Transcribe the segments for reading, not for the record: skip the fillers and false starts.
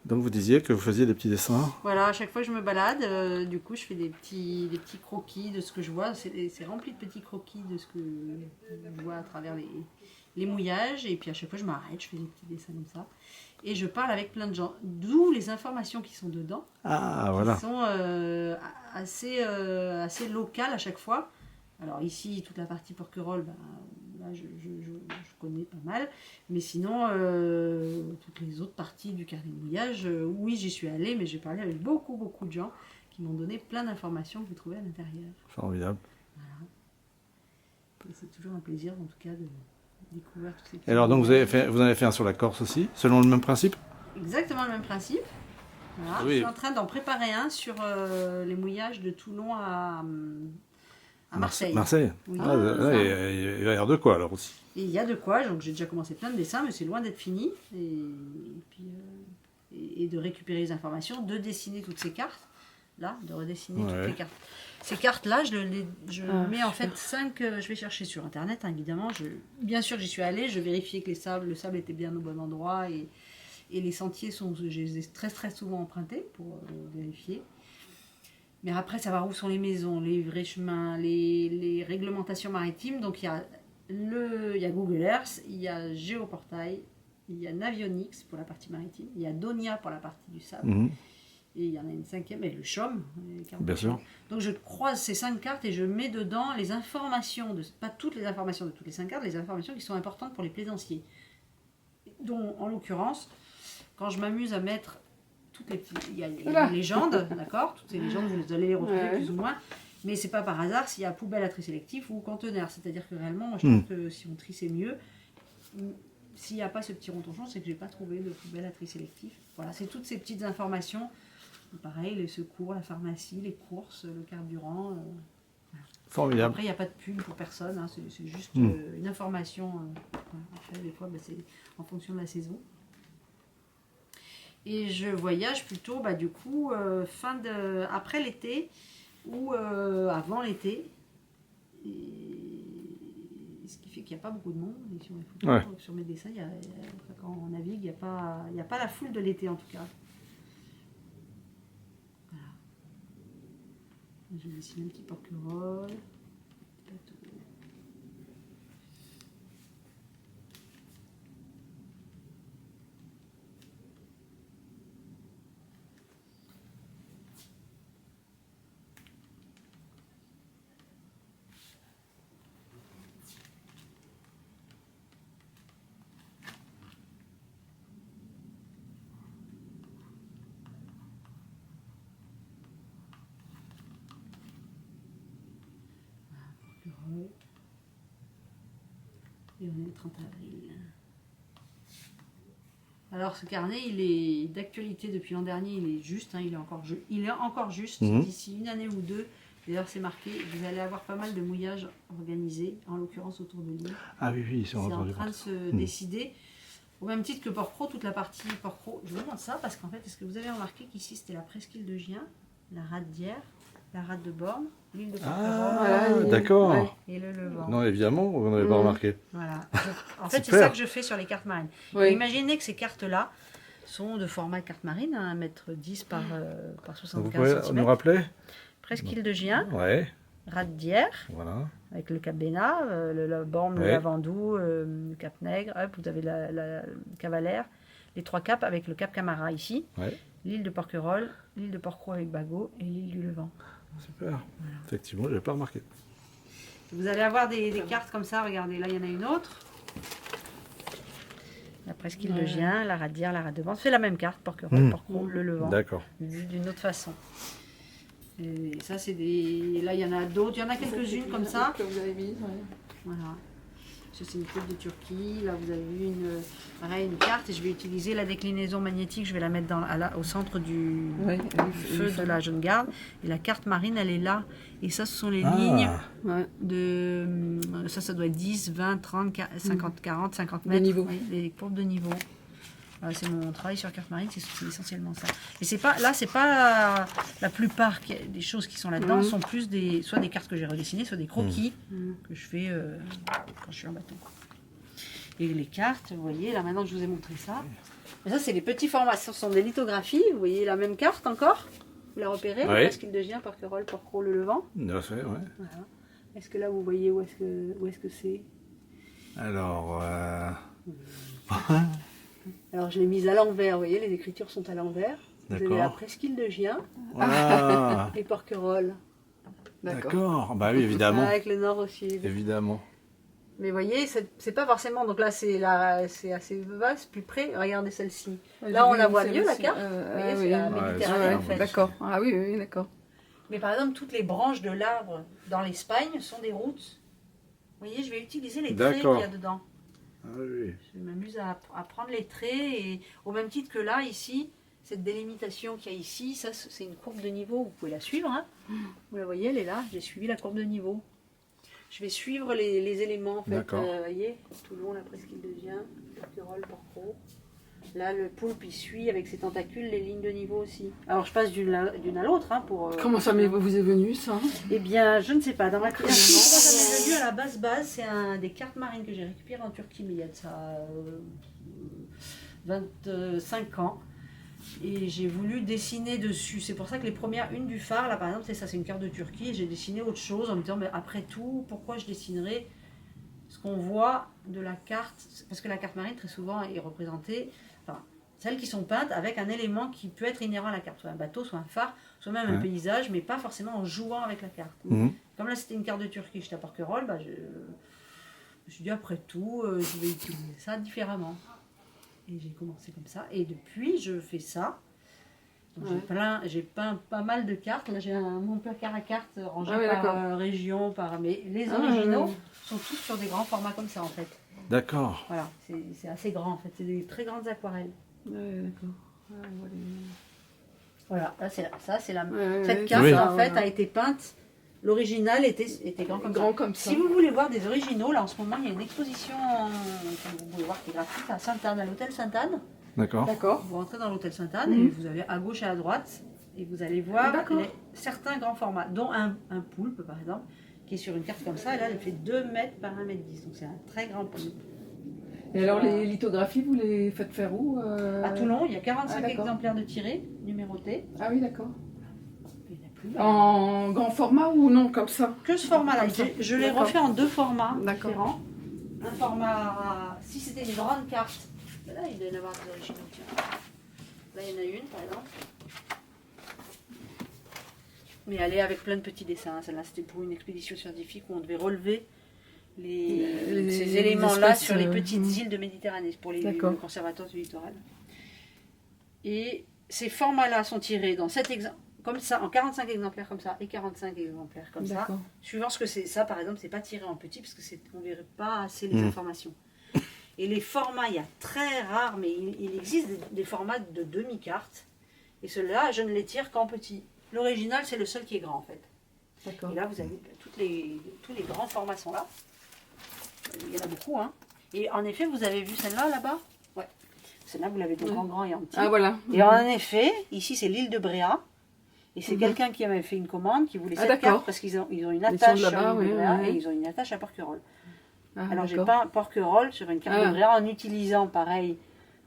Donc vous disiez que vous faisiez des petits dessins. Voilà, à chaque fois que je me balade, du coup, je fais des petits croquis de ce que je vois. C'est rempli de petits croquis de ce que je vois à travers les mouillages. Et puis à chaque fois, je m'arrête, je fais des petits dessins comme ça. Et je parle avec plein de gens. D'où les informations qui sont dedans. Ah, voilà. Qui sont assez locales à chaque fois. Alors ici, toute la partie porquerolles, là, je connais pas mal. Mais sinon, toutes les autres parties du carnet de mouillage, oui, j'y suis allée, mais j'ai parlé avec beaucoup de gens qui m'ont donné plein d'informations que vous trouvez à l'intérieur. Formidable. Voilà. C'est toujours un plaisir, en tout cas, de découvrir tous ces petits Et alors, donc, mouillages. vous en avez fait un sur la Corse aussi, selon le même principe? Exactement le même principe. Voilà. Oui. Je suis en train d'en préparer un sur les mouillages de Toulon à Marseille. Marseille. Oui. Ah, là, il va y avoir de quoi alors aussi. Et il y a de quoi, donc j'ai déjà commencé plein de dessins, mais c'est loin d'être fini. Et de récupérer les informations, de dessiner toutes ces cartes, là, de redessiner toutes les cartes. Ces cartes-là, je mets en fait 5, je vais chercher sur internet, hein, évidemment. Bien sûr, j'y suis allée, je vérifiais que le sable était bien au bon endroit, et les sentiers, je les ai très souvent empruntés pour vérifier. Mais après, savoir où sont les maisons, les vrais chemins, les réglementations maritimes. Donc il y a Google Earth, il y a Géoportail, il y a Navionics pour la partie maritime, il y a Donia pour la partie du sable, et il y en a une 5e, et le CHOM. Bien sûr. Donc je croise ces 5 cartes et je mets dedans les informations, pas toutes les informations de toutes les 5 cartes, les informations qui sont importantes pour les plaisanciers. Dont, en l'occurrence, quand je m'amuse à mettre il y a les légendes, d'accord. Toutes ces légendes, vous allez les retrouver plus ou moins. Mais c'est pas par hasard s'il y a poubelle à tri sélectif ou conteneur. C'est-à-dire que réellement, moi, je trouve que si on trie, c'est mieux. S'il n'y a pas ce petit rond-tonchon, c'est que j'ai pas trouvé de poubelle à tri sélectif. Voilà, c'est toutes ces petites informations. Pareil, les secours, la pharmacie, les courses, le carburant. Voilà. Formidable. Après, il n'y a pas de pub pour personne. Hein, c'est juste une information. En fait, des fois, c'est en fonction de la saison. Et je voyage plutôt, du coup, après l'été ou avant l'été. Ce qui fait qu'il n'y a pas beaucoup de monde. Et sur mes photos, sur mes dessins, quand on navigue, il n'y a pas la foule de l'été en tout cas. Voilà. Je vais dessiner un petit porquerolles. Et on est le 30 avril. Alors ce carnet, il est d'actualité depuis l'an dernier, il est juste, hein, il est encore juste. D'ici une année ou deux, d'ailleurs c'est marqué, vous allez avoir pas mal de mouillages organisés, en l'occurrence autour de l'île. Ah oui, c'est en train de se décider. Au même titre que Port-Cros, toute la partie Port-Cros. Je vous montre ça parce qu'en fait, est-ce que vous avez remarqué qu'ici c'était la presqu'île de Gien, la rade d'Hyères, la rade de Borne, l'île de Porquerolles, d'accord. et le Levant. Non, évidemment, vous n'avez pas remarqué. Voilà. En fait, c'est ça que je fais sur les cartes marines. Imaginez que ces cartes-là sont de format carte marine, 1,10 m par 75 vous pouvez cm. nous rappeler? Presqu'île de Gien, Ouais. rade d'Hyères, Voilà. avec le Cap Bénat, le Borne, le Lavandou, le Cap Nègre, vous avez la Cavalère, les 3 caps avec le Cap Camara ici, l'île de Porquerolles, l'île de Port-Cros avec Bagot et l'île du Levant. Super. Voilà. Effectivement, je n'avais pas remarqué. Vous allez avoir des cartes comme ça, regardez, là il y en a une autre. La presqu'île de Gien, la rade d'Hyères, la rade de Borne. C'est la même carte, Porquerolles, Port-Cros, le Levant. D'accord. Vue d'une autre façon. Et ça, c'est des. Là, il y en a d'autres. Il y en a quelques-unes comme ça. Que vous avez mis, Voilà. Ça, c'est une côte de Turquie. Là, vous avez vu une carte. Et je vais utiliser la déclinaison magnétique. Je vais la mettre au centre du feu de la Jaune Garde. Et la carte marine, elle est là. Et ça, ce sont les lignes de. Ça doit être 10, 20, 30, 50, 40, 50 mètres. De niveau. Oui, les courbes de niveau. Voilà, c'est mon travail sur carte marine, c'est essentiellement ça. Et c'est pas la plupart des choses qui sont là-dedans sont plus soit des cartes que j'ai redessinées, soit des croquis que je fais quand je suis en bateau. Et les cartes, vous voyez, là maintenant que je vous ai montré ça, Mais ça, c'est les petits formats. Ce sont des lithographies. Vous voyez la même carte encore. Vous la repérez. Oui. Presqu'île de Gien, Porquerolles, Porquerolles, le Levant. Tout à fait, ouais. Voilà. Est-ce que là, vous voyez où est-ce que c'est? Alors, Alors, je l'ai mise à l'envers. Vous voyez, les écritures sont à l'envers. Vous avez la d'accord. Presqu'île de Gien Voilà. et Porquerolles. D'accord. Bah oui, évidemment. Avec le nord au sud. Évidemment. Mais vous voyez, c'est pas forcément. Donc là, c'est assez vaste, plus près. Regardez celle-ci. Là, on la voit mieux, la carte. Vous voyez, c'est la Ouais, Méditerranée, c'est en fait. D'accord. Ah oui, oui, d'accord. Mais par exemple, toutes les branches de l'arbre dans l'Espagne sont des routes. Vous voyez, je vais utiliser les traits qu'il D'accord. y a dedans. Ah oui. Je m'amuse à prendre les traits. Et au même titre que là, ici, cette délimitation qu'il y a ici, ça, c'est une courbe de niveau. Vous pouvez la suivre. Hein. Vous la voyez, elle est là. J'ai suivi la courbe de niveau. Je vais suivre les éléments, en fait. D'accord. Vous voyez, tout le long, la Presqu'île de Gien, Porquerolles, Porquerolles. Là, le poulpe, il suit avec ses tentacules les lignes de niveau aussi. Alors, je passe d'une à l'autre. Hein, pour. Comment ça vous est venu, ça? Eh bien, je ne sais pas. Dans ma comment ça m'est venu à la base, c'est des cartes marines que j'ai récupérées en Turquie, mais il y a de ça 25 ans. Et j'ai voulu dessiner dessus. C'est pour ça que les premières, une du phare, là par exemple, c'est ça, c'est une carte de Turquie. Et j'ai dessiné autre chose en me disant, mais après tout, pourquoi je dessinerais ce qu'on voit de la carte? Parce que la carte marine, très souvent, est représentée, enfin, celles qui sont peintes avec un élément qui peut être inhérent à la carte, soit un bateau, soit un phare, soit même un paysage, mais pas forcément en jouant avec la carte. Comme là, c'était une carte de Turquie, j'étais à Porquerolles, je me suis dit, après tout, je vais utiliser ça différemment. Et j'ai commencé comme ça. Et depuis, je fais ça. Donc, j'ai peint pas mal de cartes. Là, j'ai mon placard à cartes rangé par région. Mais les originaux sont tous sur des grands formats comme ça, en fait. D'accord. Voilà, c'est assez grand, en fait. C'est des très grandes aquarelles. D'accord. Voilà, là, c'est la... Cette carte, en fait, a été peinte. L'original était grand comme ça. Si vous voulez voir des originaux, là en ce moment il y a une exposition, vous pouvez voir qui est gratuite à Sainte-Anne, à l'hôtel Sainte-Anne. D'accord. Vous rentrez dans l'hôtel Sainte-Anne et vous allez à gauche et à droite et vous allez voir certains grands formats, dont un poulpe par exemple, qui est sur une carte comme ça, et là elle fait 2 mètres par 1 mètre 10, donc c'est un très grand poulpe. Et alors les lithographies, vous les faites faire où À Toulon, il y a 45 exemplaires de tirés, numérotés. Ah oui, d'accord. En grand format ou non, comme ça? Que ce format-là. Je l'ai refait en 2 formats différents. Un format, si c'était une grande carte, là il doit y en avoir des originaux. Tiens. Là il y en a une par exemple. Mais elle est avec plein de petits dessins. Celle-là c'était pour une expédition scientifique où on devait relever ces éléments-là sur les petites îles de Méditerranée pour le conservatoire du littoral. Et ces formats-là sont tirés dans 7 exemples. Comme ça, en 45 exemplaires comme ça et 45 exemplaires comme ça. Suivant ce que c'est. Ça, par exemple, c'est pas tiré en petit parce que on ne verrait pas assez les informations. Et les formats, il y a très rare, mais il existe des formats de demi-carte. Et ceux-là, je ne les tire qu'en petit. L'original, c'est le seul qui est grand, en fait. Et là, vous avez tous les grands formats sont là. Il y en a beaucoup, hein. Et en effet, vous avez vu celle-là, là-bas? Ouais. Celle-là, vous l'avez en grand et en petit. Ah, voilà. Et en effet, ici, c'est l'île de Bréa. Et c'est quelqu'un qui avait fait une commande, qui voulait cette carte parce qu'ils ont une attache sur l'île de Bréa et ils ont une attache à Porquerolles. Alors j'ai peint Porquerolles sur une carte de Bréa en utilisant pareil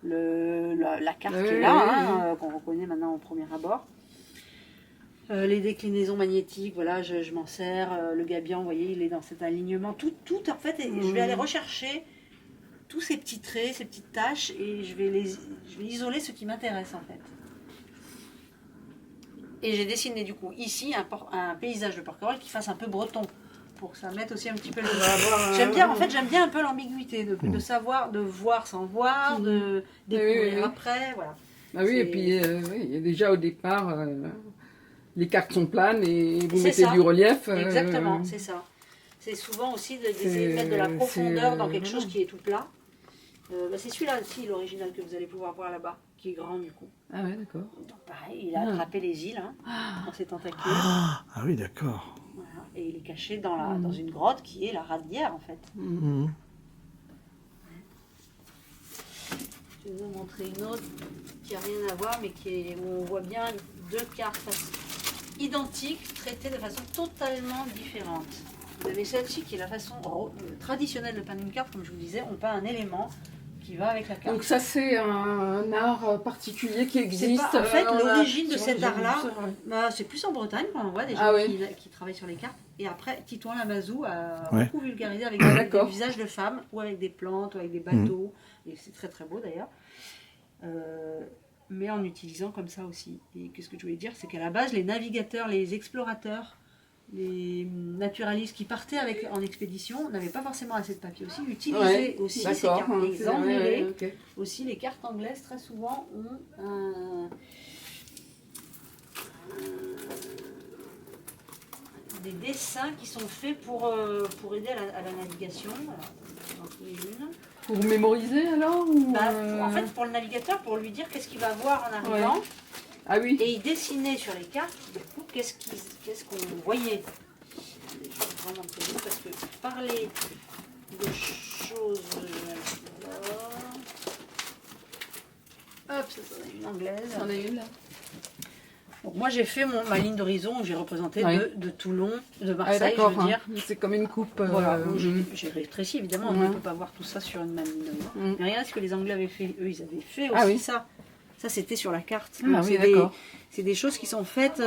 la carte qui est là, qu'on reconnaît maintenant au premier abord. Les déclinaisons magnétiques, voilà, je m'en sers. Le gabion, vous voyez, il est dans cet alignement. Tout en fait, et je vais aller rechercher tous ces petits traits, ces petites taches et je vais isoler ce qui m'intéresse en fait. Et j'ai dessiné du coup ici un paysage de Porquerolles qui fasse un peu breton, pour que ça mette aussi un petit peu le... J'aime bien un peu l'ambiguïté, de savoir, de voir sans voir, de découvrir après, voilà. Ah oui, et puis il y a déjà au départ, les cartes sont planes et vous mettez du relief. Exactement, c'est ça. C'est souvent aussi d'essayer de mettre de la profondeur dans quelque chose qui est tout plat. C'est celui-là aussi, l'original que vous allez pouvoir voir là-bas, qui est grand du coup. Ah ouais, d'accord. Donc pareil, il a attrapé les îles dans ses tentacules. Ah oui, d'accord. Voilà. Et il est caché dans une grotte qui est la radière en fait. Je vais vous montrer une autre qui n'a rien à voir, mais où on voit bien 2 cartes identiques traitées de façon totalement différente. Vous avez celle-ci qui est la façon traditionnelle de peindre une carte, comme je vous disais, on peint un élément qui va avec la carte. Donc ça, c'est un art particulier qui existe. En fait, l'origine de sur cet les art-là, illustres, c'est plus en Bretagne qu'on en voit des gens qui travaillent sur les cartes. Et après, Titouan Lamazou a beaucoup vulgarisé avec des visages de femmes, ou avec des plantes, ou avec des bateaux. Et c'est très très beau d'ailleurs. Mais en utilisant comme ça aussi. Et qu'est-ce que je voulais dire, c'est qu'à la base, les navigateurs, les explorateurs, les naturalistes qui partaient en expédition n'avaient pas forcément assez de papier aussi, utilisaient aussi ces cartes. Les Anglais, aussi les cartes anglaises très souvent ont des dessins qui sont faits pour aider à la navigation. Alors, pour mémoriser alors ou en fait, pour le navigateur, pour lui dire qu'est-ce qu'il va voir en arrivant. Ah oui. Et il dessinait sur les cartes, du coup, qu'est-ce qu'on voyait. Je vais prendre un peu d'eau parce que parler de choses. Hop, ça en est une anglaise. C'en est une là. Donc, moi, j'ai fait ma ligne d'horizon où j'ai représenté de Toulon, de Marseille, je veux dire. C'est comme une coupe. Voilà, j'ai rétréci évidemment, on ne peut pas voir tout ça sur une même ligne d'horizon. Mais regarde ce que les Anglais avaient fait. Eux, ils avaient fait aussi ça. Ça, c'était sur la carte. C'est des choses qui sont faites,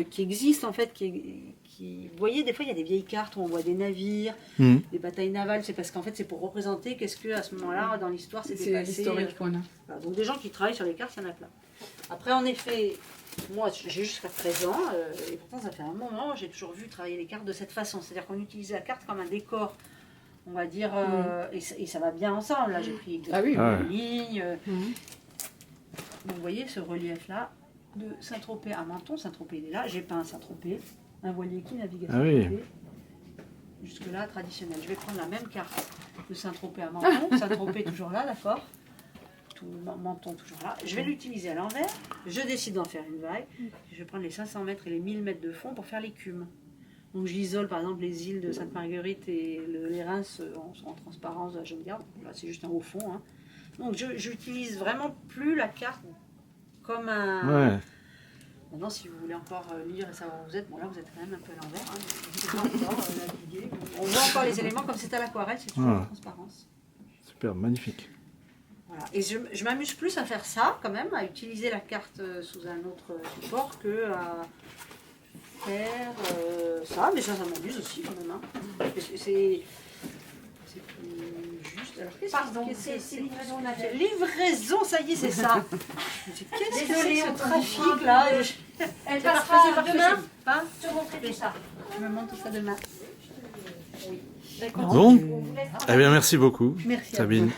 qui existent en fait. Vous voyez, des fois, il y a des vieilles cartes où on voit des navires, des batailles navales. C'est parce qu'en fait, c'est pour représenter qu'est-ce qu'à ce moment-là, dans l'histoire, c'était passé. C'est historique, voilà. Donc, des gens qui travaillent sur les cartes, il y en a plein. Après, en effet, moi, j'ai jusqu'à 13 ans, et pourtant, ça fait un moment, j'ai toujours vu travailler les cartes de cette façon. C'est-à-dire qu'on utilisait la carte comme un décor, on va dire, et ça va bien ensemble. Là, j'ai pris une ligne. Donc, vous voyez ce relief-là, de Saint-Tropez à Menton. Saint-Tropez, il est là. J'ai peint Saint-Tropez, un voilier qui navigue à Saint-Tropez. Jusque-là, traditionnel. Je vais prendre la même carte de Saint-Tropez à Menton. Saint-Tropez, toujours là, d'accord. Menton, toujours là. Je vais l'utiliser à l'envers. Je décide d'en faire une vague. Je vais prendre les 500 mètres et les 1000 mètres de fond pour faire l'écume. Donc, j'isole, par exemple, les îles de Sainte-Marguerite et les Reims en transparence de la Jeune Garde. Là, c'est juste un haut fond. Hein. Donc, j'utilise vraiment plus la carte comme un... Maintenant, si vous voulez encore lire et savoir où vous êtes, bon là, vous êtes quand même un peu à l'envers. Hein, vous encore naviguer. On voit encore les éléments comme c'est à l'aquarelle, c'est toujours en transparence. Super, magnifique. Voilà. Et je m'amuse plus à faire ça, quand même, à utiliser la carte sous un autre support que à faire ça. Mais ça m'amuse aussi, quand même. Hein. C'est plus juste. Alors, c'est livraison navale. Livraison, ça y est, c'est ça. Qu'est-ce que c'est ce trafic là? Elle passera demain. Je te montrerai tout ça. Je me montre tout ça demain. Bon, eh bien merci beaucoup, merci Sabine.